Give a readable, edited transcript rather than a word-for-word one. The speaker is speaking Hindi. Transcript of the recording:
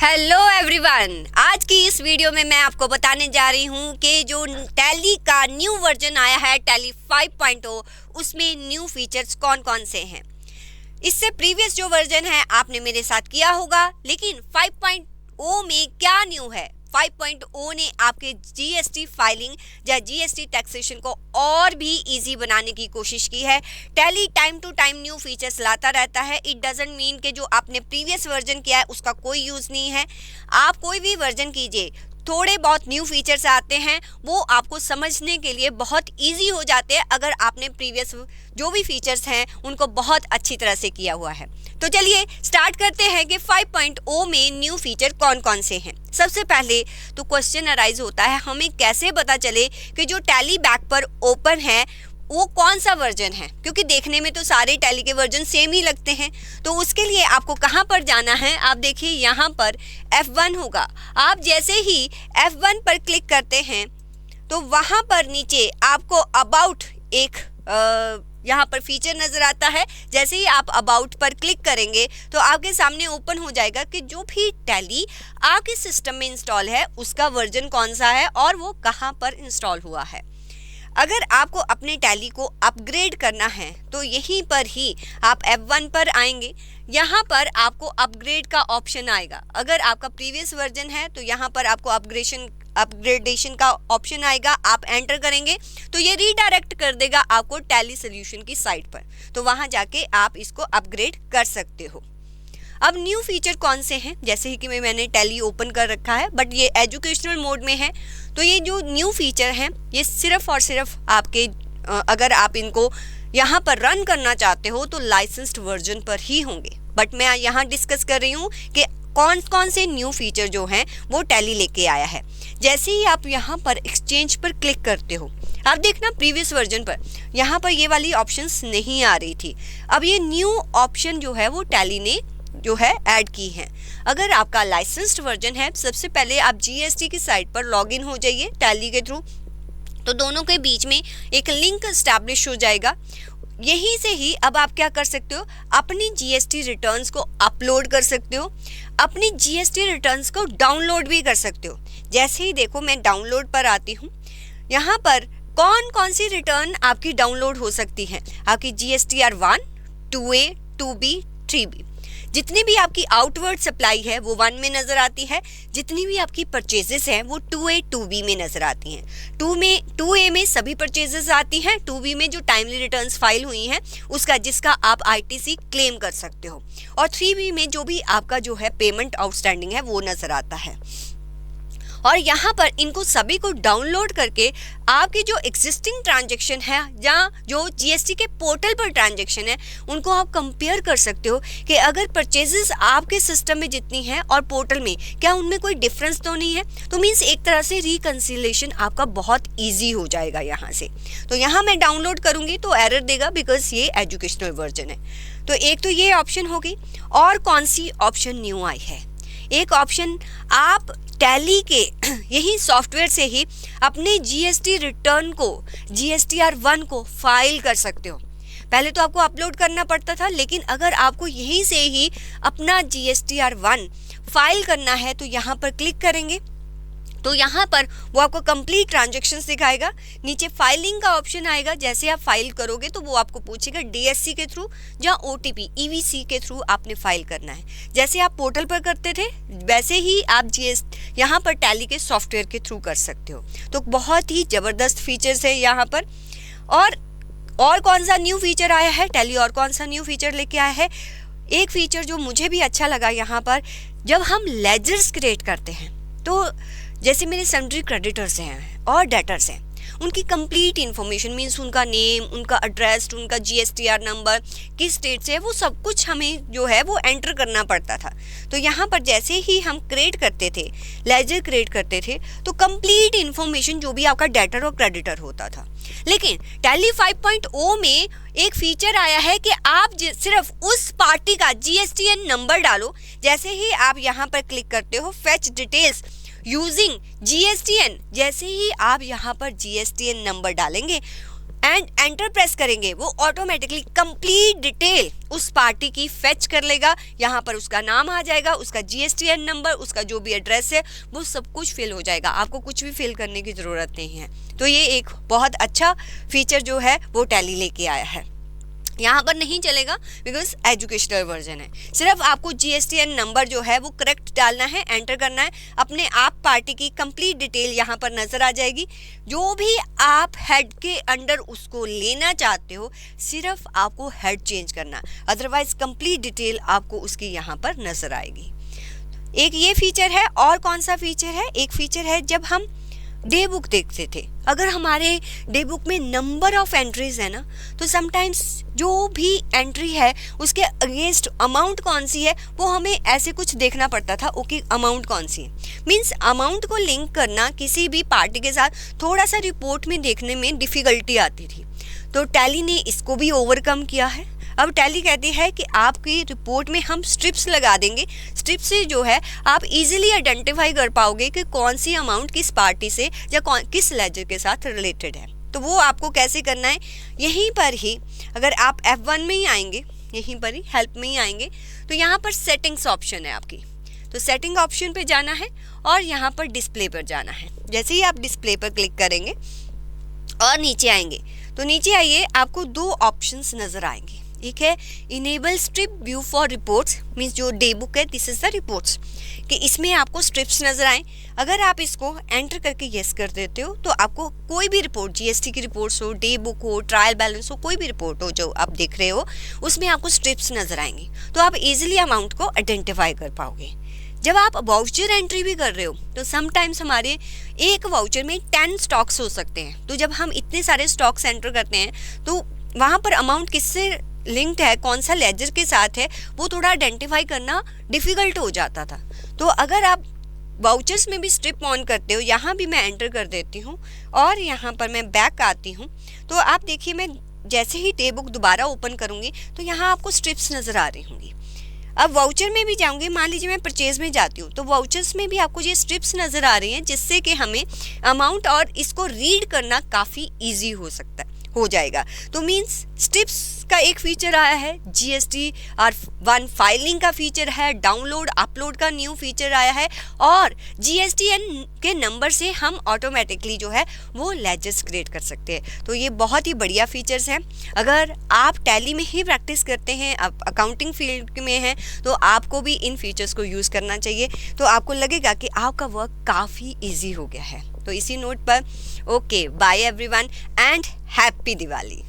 हेलो एवरीवन, आज की इस वीडियो में मैं आपको बताने जा रही हूँ कि जो टैली का न्यू वर्जन आया है टैली 5.0 उसमें न्यू फीचर्स कौन कौन से हैं। इससे प्रीवियस जो वर्जन है आपने मेरे साथ किया होगा, लेकिन 5.0 में क्या न्यू है। 5.0 ने आपके जीएसटी फाइलिंग या जीएसटी टैक्सेशन को और भी इजी बनाने की कोशिश की है। Tally time to time new features लाता रहता है। इट डजंट मीन कि जो आपने प्रीवियस वर्जन किया है उसका कोई यूज़ नहीं है। आप कोई भी वर्जन कीजिए, थोड़े बहुत न्यू फीचर्स आते हैं, वो आपको समझने के लिए बहुत इजी हो जाते हैं अगर आपने प्रीवियस जो भी फीचर्स हैं उनको बहुत अच्छी तरह से किया हुआ है। तो चलिए स्टार्ट करते हैं कि 5.0 में न्यू फीचर कौन कौन से हैं। सबसे पहले तो क्वेश्चन अराइज होता है, हमें कैसे पता चले कि जो टैली बैक पर ओपन है वो कौन सा वर्जन है, क्योंकि देखने में तो सारे टैली के वर्जन सेम ही लगते हैं। तो उसके लिए आपको कहाँ पर जाना है, आप देखिए यहाँ पर F1 होगा। आप जैसे ही F1 पर क्लिक करते हैं तो वहाँ पर नीचे आपको अबाउट एक यहाँ पर फीचर नज़र आता है। जैसे ही आप अबाउट पर क्लिक करेंगे तो आपके सामने ओपन हो जाएगा कि जो भी टैली आपके सिस्टम में इंस्टॉल है उसका वर्जन कौन सा है और वो कहाँ पर इंस्टॉल हुआ है। अगर आपको अपने टैली को अपग्रेड करना है तो यहीं पर ही आप F1 पर आएंगे। यहाँ पर आपको अपग्रेड का ऑप्शन आएगा। अगर आपका प्रीवियस वर्जन है तो यहाँ पर आपको अपग्रेडेशन का ऑप्शन आएगा। आप एंटर करेंगे तो ये रीडायरेक्ट कर देगा आपको टैली सॉल्यूशन की साइट पर, तो वहाँ जाके आप इसको अपग्रेड कर सकते हो। अब न्यू फीचर कौन से हैं, जैसे ही कि मैंने टैली ओपन कर रखा है बट ये एजुकेशनल मोड में है, तो ये जो न्यू फीचर हैं ये सिर्फ और सिर्फ आपके अगर आप इनको यहाँ पर रन करना चाहते हो तो लाइसेंस्ड वर्जन पर ही होंगे। बट मैं यहाँ डिस्कस कर रही हूँ कि कौन कौन से न्यू फीचर जो हैं वो टैली लेके आया है। जैसे ही आप यहाँ पर एक्सचेंज पर क्लिक करते हो, आप देखना प्रीवियस वर्जन पर यहाँ पर ये वाली ऑप्शंस नहीं आ रही थी। अब ये न्यू ऑप्शन जो है वो टैली ने जो है ऐड की है। अगर आपका लाइसेंस्ड वर्जन है, सबसे पहले आप जीएसटी की साइट पर लॉगिन हो जाइए टैली के थ्रू, तो दोनों के बीच में एक लिंक एस्टैब्लिश हो जाएगा। यहीं से ही अब आप क्या कर सकते हो, अपनी जीएसटी रिटर्न्स को अपलोड कर सकते हो, अपनी जीएसटी रिटर्न्स को डाउनलोड भी कर सकते हो। जैसे ही देखो मैं डाउनलोड पर आती हूँ, यहाँ पर कौन कौन सी रिटर्न आपकी डाउनलोड हो सकती है। आपकी GSTR 1, 2A, 2B, 3B, जितनी भी आपकी आउटवर्ड सप्लाई है वो 1 में नज़र आती है, जितनी भी आपकी परचेजेस हैं वो 2A 2B में नज़र आती हैं। 2A में सभी परचेजेस आती हैं, 2B में जो टाइमली रिटर्न्स फाइल हुई हैं उसका जिसका आप ITC क्लेम कर सकते हो, और 3B में जो भी आपका जो है पेमेंट आउटस्टैंडिंग है वो नज़र आता है। और यहाँ पर इनको सभी को डाउनलोड करके आपकी जो एग्जिस्टिंग ट्रांजैक्शन है या जो जीएसटी के पोर्टल पर ट्रांजैक्शन है उनको आप कंपेयर कर सकते हो कि अगर परचेजेस आपके सिस्टम में जितनी हैं और पोर्टल में क्या उनमें कोई डिफरेंस तो नहीं है। तो मीन्स एक तरह से रिकंसिलेशन आपका बहुत ईजी हो जाएगा यहाँ से। तो यहाँ मैं डाउनलोड करूँगी तो एरर देगा बिकॉज ये एजुकेशनल वर्जन है। तो एक तो ये ऑप्शन होगी। और कौन सी ऑप्शन न्यू आई है, एक ऑप्शन आप टैली के यही सॉफ्टवेयर से ही अपने जीएसटी रिटर्न को GSTR 1 को फाइल कर सकते हो। पहले तो आपको अपलोड करना पड़ता था, लेकिन अगर आपको यहीं से ही अपना GSTR 1 फाइल करना है तो यहाँ पर क्लिक करेंगे तो यहाँ पर वो आपको कंप्लीट ट्रांजैक्शंस दिखाएगा। नीचे फाइलिंग का ऑप्शन आएगा। जैसे आप फाइल करोगे तो वो आपको पूछेगा DSC के थ्रू या OTP EVC के थ्रू आपने फाइल करना है। जैसे आप पोर्टल पर करते थे वैसे ही आप यहाँ पर टैली के सॉफ्टवेयर के थ्रू कर सकते हो। तो बहुत ही ज़बरदस्त फीचर्स है यहाँ पर। और कौन सा न्यू फीचर आया है टैली, और कौन सा न्यू फीचर लेके आया है। एक फीचर जो मुझे भी अच्छा लगा यहाँ पर, जब हम लेजर्स क्रिएट करते हैं तो जैसे मेरे सन्ड्री क्रेडिटर्स हैं और डेटर्स हैं, उनकी कंप्लीट इन्फॉर्मेशन मीन्स उनका नेम, उनका एड्रेस, उनका GSTR नंबर, किस स्टेट से है, वो सब कुछ हमें जो है वो एंटर करना पड़ता था। तो यहाँ पर जैसे ही हम क्रिएट करते थे, लेजर क्रिएट करते थे, तो कंप्लीट इन्फॉर्मेशन जो भी आपका डेटर और क्रेडिटर होता था। लेकिन टैली 5.0 में एक फीचर आया है कि आप सिर्फ उस पार्टी का GSTN नंबर डालो। जैसे ही आप यहाँ पर क्लिक करते हो फेच डिटेल्स यूजिंग GSTN, जैसे ही आप यहाँ पर GSTN नंबर डालेंगे एंड एंटर प्रेस करेंगे, वो ऑटोमेटिकली कंप्लीट डिटेल उस पार्टी की फेच कर लेगा। यहाँ पर उसका नाम आ जाएगा, उसका GSTN नंबर, उसका जो भी एड्रेस है वो सब कुछ फिल हो जाएगा। आपको कुछ भी फिल करने की ज़रूरत नहीं है। तो ये एक बहुत अच्छा फीचर जो है वो टैली लेके आया है। यहाँ पर नहीं चलेगा बिकॉज एजुकेशनल वर्जन है। सिर्फ आपको GSTN नंबर जो है वो करेक्ट डालना है, एंटर करना है, अपने आप पार्टी की कंप्लीट डिटेल यहाँ पर नज़र आ जाएगी। जो भी आप हेड के अंडर उसको लेना चाहते हो, सिर्फ आपको हेड चेंज करना, अदरवाइज कंप्लीट डिटेल आपको उसकी यहाँ पर नज़र आएगी। एक ये फीचर है। और कौन सा फीचर है? एक फीचर है जब हम डे बुक देखते थे, अगर हमारे डे बुक में नंबर ऑफ एंट्रीज है ना, तो समटाइम्स जो भी एंट्री है उसके अगेंस्ट अमाउंट कौन सी है वो हमें ऐसे कुछ देखना पड़ता था। ओके, अमाउंट कौन सी है, मीन्स अमाउंट को लिंक करना किसी भी पार्टी के साथ थोड़ा सा रिपोर्ट में देखने में डिफ़िकल्टी आती थी। तो टैली ने इसको भी ओवरकम किया है। अब टैली कहती है कि आपकी रिपोर्ट में हम स्ट्रिप्स लगा देंगे। स्ट्रिप से जो है आप इजीली आइडेंटिफाई कर पाओगे कि कौन सी अमाउंट किस पार्टी से या किस लेजर के साथ रिलेटेड है। तो वो आपको कैसे करना है, यहीं पर ही अगर आप F1 में ही आएंगे, यहीं पर ही हेल्प में ही आएंगे, तो यहाँ पर सेटिंग्स ऑप्शन है आपकी। तो सेटिंग ऑप्शन पे जाना है और यहाँ पर डिस्प्ले पर जाना है। जैसे ही आप डिस्प्ले पर क्लिक करेंगे और नीचे आएंगे, तो नीचे आइए, आपको दो ऑप्शंस नज़र आएंगे। एक है enable strip view for reports, means जो डे बुक है दिस इज़ द रिपोर्ट्स, कि इसमें आपको स्ट्रिप्स नज़र आए। अगर आप इसको एंटर करके येस कर देते हो तो आपको कोई भी रिपोर्ट, GST की रिपोर्ट्स हो, डे बुक हो, ट्रायल बैलेंस हो, कोई भी रिपोर्ट हो जो आप देख रहे हो, उसमें आपको स्ट्रिप्स नज़र आएंगी। तो आप इजीली अमाउंट को आइडेंटिफाई कर पाओगे। जब आप वाउचर एंट्री भी कर रहे हो तो समटाइम्स हमारे एक वाउचर में 10 स्टॉक्स हो सकते हैं। तो जब हम इतने सारे स्टॉक्स एंटर करते हैं तो वहाँ पर अमाउंट किससे लिंक्ड है, कौन सा लेजर के साथ है, वो थोड़ा आइडेंटिफाई करना डिफ़िकल्ट हो जाता था। तो अगर आप वाउचर्स में भी स्ट्रिप ऑन करते हो, यहाँ भी मैं एंटर कर देती हूँ और यहाँ पर मैं बैक आती हूँ, तो आप देखिए मैं जैसे ही डे बुक दोबारा ओपन करूँगी तो यहाँ आपको स्ट्रिप्स नज़र आ रही होंगी। अब वाउचर में भी जाऊँगी, मान लीजिए मैं परचेज में जाती हूँ, तो वाउचर्स में भी आपको ये स्ट्रिप्स नज़र आ रही हैं, जिससे कि हमें अमाउंट और इसको रीड करना काफ़ी ईजी हो जाएगा। तो मीन्स स्ट्रिप्स का एक फीचर आया है, GST-R1 फाइलिंग का फीचर है, डाउनलोड अपलोड का न्यू फीचर आया है, और GSTN के नंबर से हम ऑटोमेटिकली जो है वो लेजर्स क्रिएट कर सकते हैं। तो ये बहुत ही बढ़िया फीचर्स हैं। अगर आप टैली में ही प्रैक्टिस करते हैं, आप अकाउंटिंग फील्ड में हैं, तो आपको भी इन फीचर्स को यूज़ करना चाहिए। तो आपको लगेगा कि आपका वर्क काफ़ी ईजी हो गया है। तो इसी नोट पर okay, bye everyone and happy Diwali.